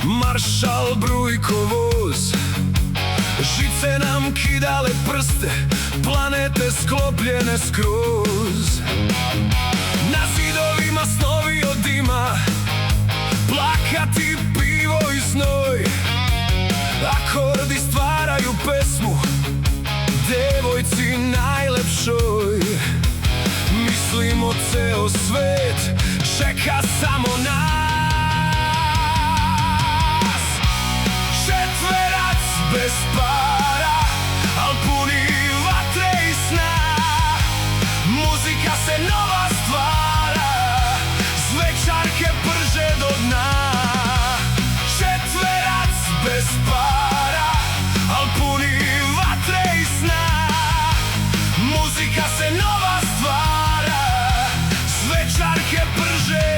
Maršal Brujko voz, žice nam kidale prste, planete sklopljene skroz. Na zidovima snovi od dima, plakati pivo i znoj. Akordi stvaraju pesmu devojci najlepšoj. Mislimo ceo svet čeka samo nas. Bez para, al puni vatre i sna. Muzika se nova stvara, zvečarke prže do dna. Četverac bez para, al puni vatre i sna. Muzika se nova stvara, zvečarke prže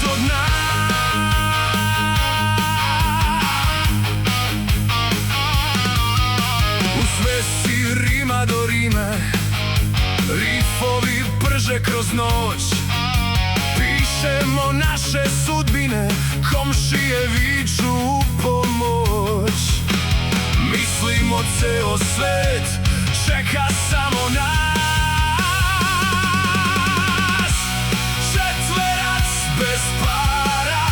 do dna. Rima do rime, rifovi prže kroz noć. Pišemo naše sudbine, komšije viču u pomoć. Mislimo ceo svet čeka samo nas. Četverac bez para,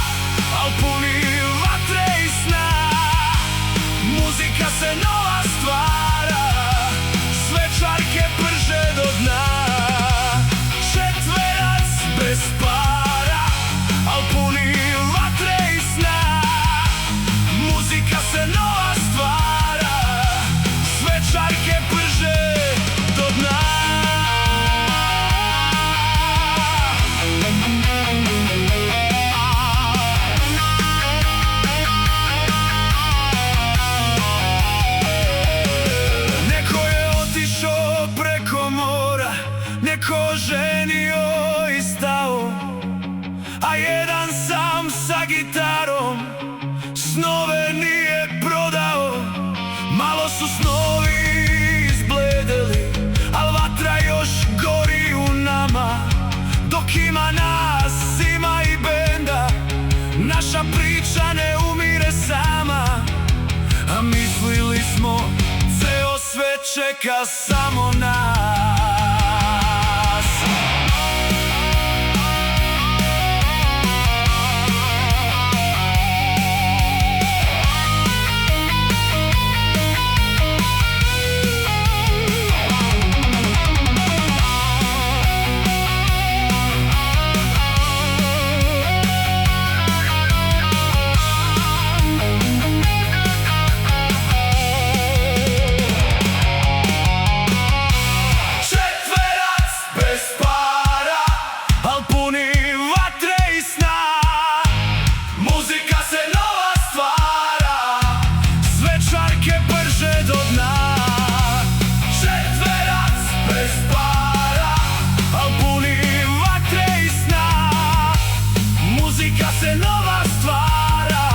al puni vatre i sna. Muzika se nova stvara, zvečarke prže do dna. Četverac bez para, al puni vatre i sna. Muzika se nova stvara, zvečarke prže do dna. Neko ženio i stao, a jedan sam sa gitarom snove nije prodao. Malo su snovi izbledeli, al vatra još gori u nama. Dok ima nas, ima i benda, naša priča ne umire sama. A mislili smo, ceo svet čeka samo nas. Nova stvara,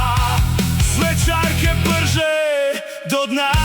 zvečarke prže do dna.